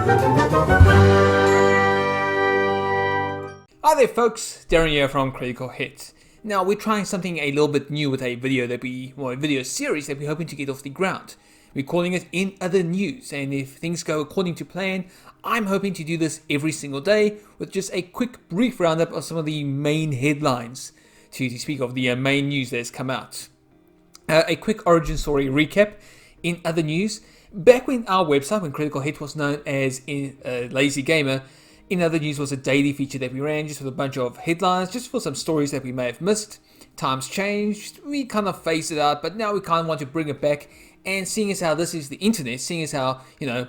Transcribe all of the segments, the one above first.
Hi there folks, Darren here from Critical Hit. Now we're trying something a little bit new with a video series that we're hoping to get off the ground. We're calling it In Other News, and if things go according to plan, I'm hoping to do this every single day with just a quick brief roundup of some of the main headlines to speak of the main news that has come out. A quick origin story recap in other news. Back when our website, when Critical Hit was known as Lazy Gamer, In Other News was a daily feature that we ran just with a bunch of headlines, just for some stories that we may have missed. Times changed, we kind of phased it out, but now we kind of want to bring it back. And seeing as how this is the internet, seeing as how,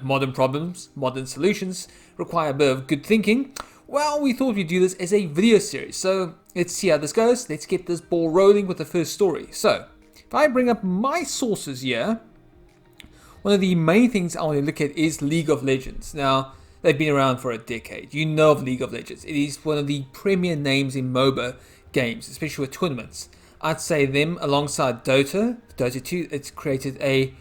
modern problems, modern solutions require a bit of good thinking, well, we thought we'd do this as a video series. So let's see how this goes. Let's get this ball rolling with the first story. So if I bring up my sources here, one of the main things I want to look at is League of Legends. Now, they've been around for a decade. You know of League of Legends. It is one of the premier names in MOBA games, especially with tournaments. I'd say them alongside Dota 2, it's created an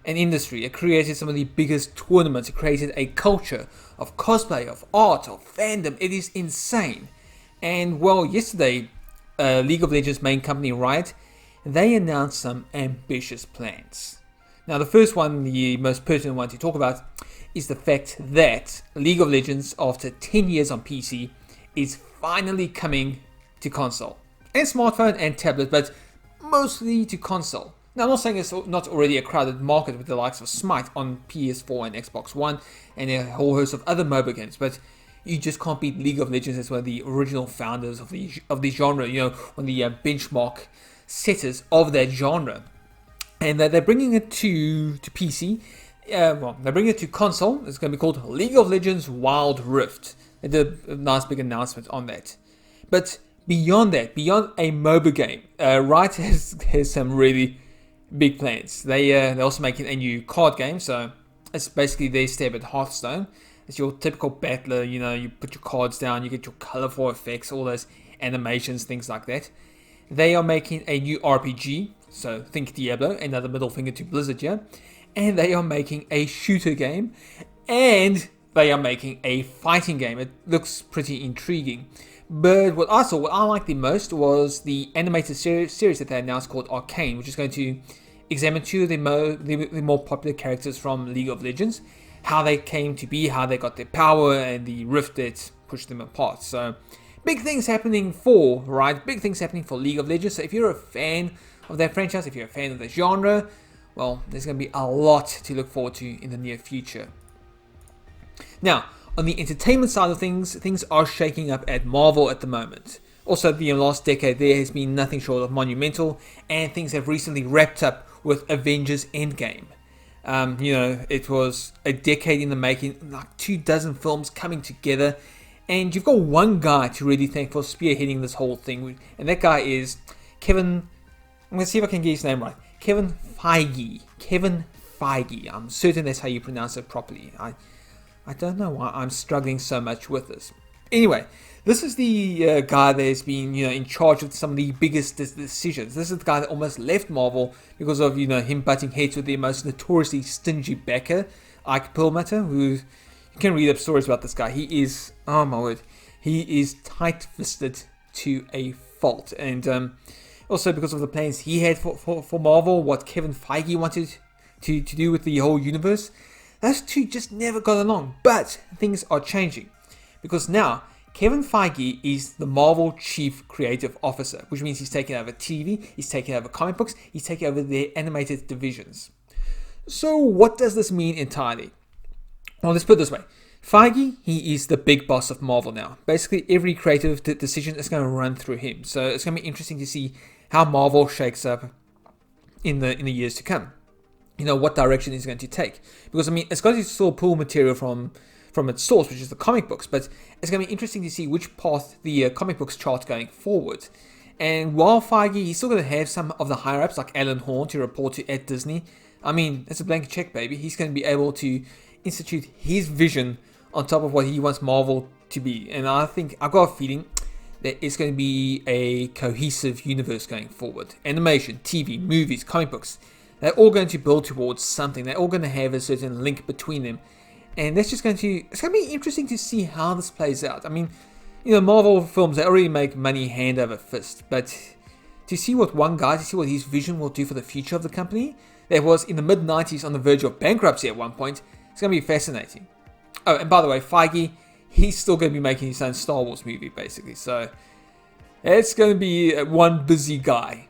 industry. It created some of the biggest tournaments. It created a culture of cosplay, of art, of fandom. It is insane. And well, yesterday, League of Legends main company Riot, they announced some ambitious plans. Now, the first one, the most pertinent one to talk about, is the fact that League of Legends, after 10 years on PC, is finally coming to console. And smartphone and tablet, but mostly to console. Now, I'm not saying it's not already a crowded market with the likes of Smite on PS4 and Xbox One, and a whole host of other MOBA games, but you just can't beat League of Legends as one of the original founders of the genre, one of the benchmark setters of that genre. And they're bringing it to PC. They're bringing it to console. It's going to be called League of Legends Wild Rift. They did a nice big announcement on that. But beyond that, beyond a MOBA game, Riot has some really big plans. They're also making a new card game. So it's basically their stab at Hearthstone. It's your typical battler. You put your cards down, you get your colorful effects, all those animations, things like that. They are making a new RPG. So think Diablo, another middle finger to Blizzard here. And they are making a shooter game. And they are making a fighting game. It looks pretty intriguing. But what I liked the most was the animated series that they announced called Arcane, which is going to examine two of the more popular characters from League of Legends, how they came to be, how they got their power, and the rift that pushed them apart. So big things happening for big things happening for League of Legends. So if you're a fan of that franchise, if you're a fan of the genre, well, there's going to be a lot to look forward to in the near future. Now, on the entertainment side of things are shaking up at Marvel at the moment. Also, the last decade there has been nothing short of monumental, and things have recently wrapped up with Avengers Endgame. It was a decade in the making, like 24 films coming together, and you've got one guy to really thank for spearheading this whole thing, and that guy is Kevin. I'm going to see if I can get his name right. Kevin Feige. Kevin Feige. I'm certain that's how you pronounce it properly. I don't know why I'm struggling so much with this. Anyway, this is the guy that has been, in charge of some of the biggest decisions. This is the guy that almost left Marvel because of, him butting heads with their most notoriously stingy backer, Ike Perlmutter, who you can read up stories about this guy. He is, oh my word, he is tight-fisted to a fault. And also because of the plans he had for Marvel, what Kevin Feige wanted to do with the whole universe, those two just never got along. But things are changing, because now Kevin Feige is the Marvel Chief Creative Officer, which means he's taking over TV, he's taking over comic books, he's taking over their animated divisions. So what does this mean entirely? Well, let's put it this way. Feige, he is the big boss of Marvel now. Basically, every creative decision is going to run through him. So it's going to be interesting to see how Marvel shakes up in the years to come. What direction it's going to take. Because, it's going to still pull material from its source, which is the comic books. But it's going to be interesting to see which path the comic books chart going forward. And while Feige, he's still going to have some of the higher-ups, like Alan Horn, to report to at Disney. It's a blank check, baby. He's going to be able to institute his vision on top of what he wants Marvel to be. And I've got a feeling that it's going to be a cohesive universe going forward. Animation, TV, movies, comic books, they're all going to build towards something. They're all going to have a certain link between them. and it's going to be interesting to see how this plays out. I mean, Marvel films, they already make money hand over fist, but to see what his vision will do for the future of the company, that was in the mid-90s on the verge of bankruptcy at one point, it's going to be fascinating. Oh, and by the way, Feige, he's still going to be making his own Star Wars movie, basically, so it's going to be one busy guy.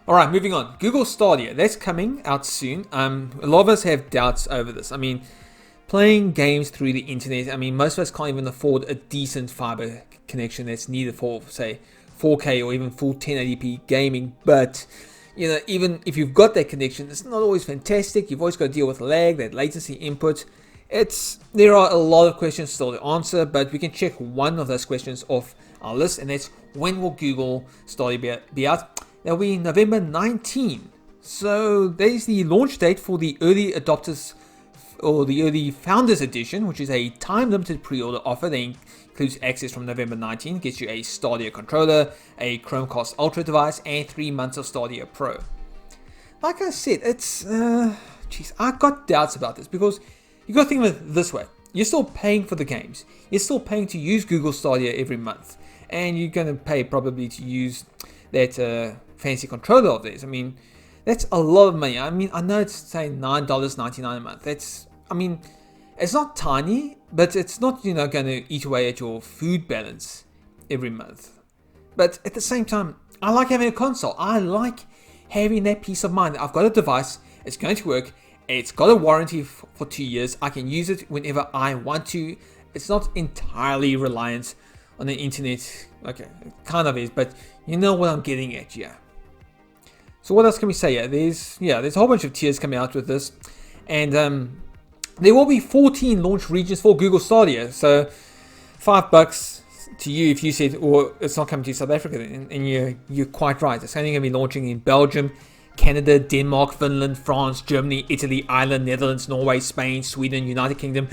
Alright, moving on. Google Stadia, that's coming out soon. A lot of us have doubts over this. I mean, playing games through the internet, I mean, most of us can't even afford a decent fiber connection that's needed for, say, 4K or even full 1080p gaming. But, even if you've got that connection, it's not always fantastic. You've always got to deal with lag, that latency input. There are a lot of questions still to answer, but we can check one of those questions off our list, and that's when will Google Stadia be out? That'll be November 19. So there's the launch date for the early adopters or the early founders edition, which is a time-limited pre-order offer that includes access from November 19, gets you a Stadia controller, a Chromecast Ultra device, and 3 months of Stadia Pro. Like I said, I've got doubts about this because you got to think of it this way. You're still paying for the games. You're still paying to use Google Stadia every month, and you're going to pay probably to use that fancy controller of theirs. I mean, that's a lot of money. I mean, I know it's say $9.99 a month. It's not tiny, but it's not going to eat away at your food balance every month. But at the same time, I like having a console. I like having that peace of mind. I've got a device. It's going to work. It's got a warranty for 2 years. I can use it whenever I want to. It's not entirely reliant on the internet. Okay, it kind of is, but you know what I'm getting at, yeah. So what else can we say? There's a whole bunch of tiers coming out with this, and there will be 14 launch regions for Google Stadia. So $5 to you if you said, or it's not coming to South Africa, and you're quite right. It's only going to be launching in Belgium, Canada, Denmark, Finland, France, Germany, Italy, Ireland, Netherlands, Norway, Spain, Sweden, United Kingdom,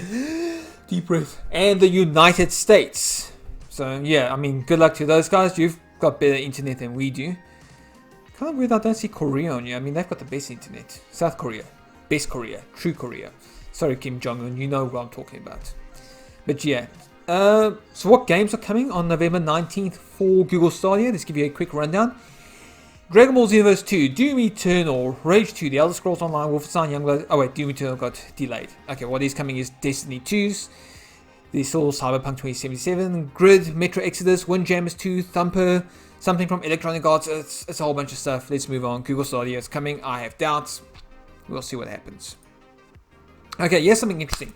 deep breath, and the United States. So yeah, I mean, good luck to those guys. You've got better internet than we do. Kind of weird I don't see Korea on you. I mean, they've got the best internet. South Korea. Best Korea. True Korea. Sorry, Kim Jong-un. You know what I'm talking about. But yeah. So what games are coming on November 19th for Google Stadia? Let's give you a quick rundown. Dragon Ball Xenoverse 2, Doom Eternal, Rage 2, The Elder Scrolls Online, Wolfenstein Youngblood. Oh wait, Doom Eternal got delayed. Okay, what is coming is Destiny 2's. There's still Cyberpunk 2077, Grid, Metro Exodus, Windjammers 2, Thumper, something from Electronic Arts. It's a whole bunch of stuff. Let's move on. Google Stadia is coming. I have doubts. We'll see what happens. Okay, here's something interesting.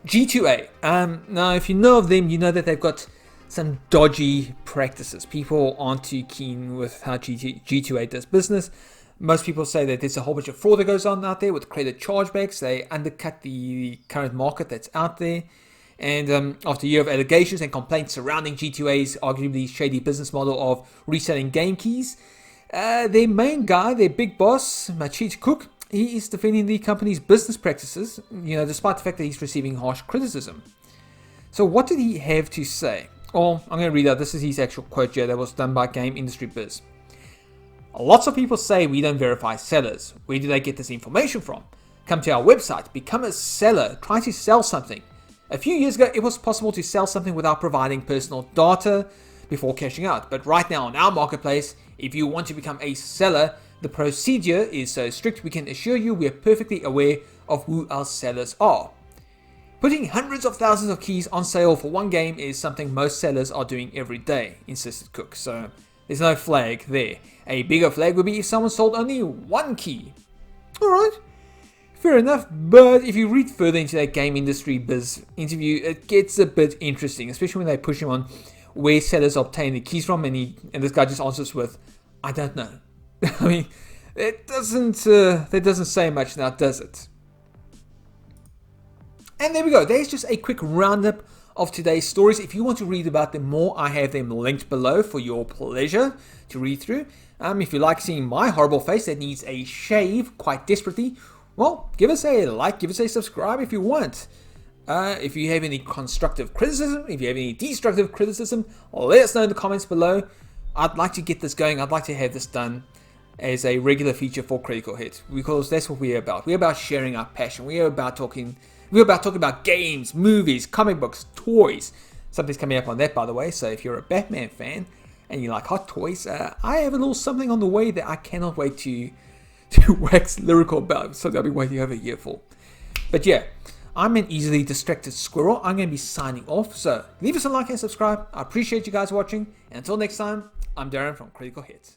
G2A. Now, if you know of them, you know that they've got some dodgy practices. People aren't too keen with how G2A does business. Most people say that there's a whole bunch of fraud that goes on out there with credit chargebacks. They undercut the current market that's out there. And after a year of allegations and complaints surrounding G2A's arguably shady business model of reselling game keys, their main guy, their big boss, Maciej Kuc, he is defending the company's business practices, despite the fact that he's receiving harsh criticism. So what did he have to say? Well, I'm going to read out. This is his actual quote here that was done by Game Industry Biz. Lots of people say we don't verify sellers. Where do they get this information from? Come to our website, become a seller, try to sell something. A few years ago, it was possible to sell something without providing personal data before cashing out. But right now on our marketplace, if you want to become a seller, the procedure is so strict we can assure you we are perfectly aware of who our sellers are. Putting hundreds of thousands of keys on sale for one game is something most sellers are doing every day, insisted Cook. So there's no flag there. A bigger flag would be if someone sold only one key. Alright. Fair enough, but if you read further into that Game Industry Biz interview, it gets a bit interesting, especially when they push him on where sellers obtain the keys from, and this guy just answers with, "I don't know." I mean, that doesn't say much now, does it? And there we go. There's just a quick roundup of today's stories. If you want to read about them more, I have them linked below for your pleasure to read through. If you like seeing my horrible face that needs a shave quite desperately, well, give us a like, give us a subscribe if you want. If you have any constructive criticism, if you have any destructive criticism, let us know in the comments below. I'd like to get this going. I'd like to have this done. as a regular feature for Critical Hit, because that's what we're about. We're about sharing our passion. We're about talking about games, movies, comic books, toys. Something's coming up on that, by the way. So if you're a Batman fan and you like hot toys, I have a little something on the way that I cannot wait to wax lyrical about. So I'll be waiting over a year for. But yeah, I'm an easily distracted squirrel. I'm going to be signing off. So leave us a like and subscribe. I appreciate you guys watching. And until next time, I'm Darren from Critical Hit.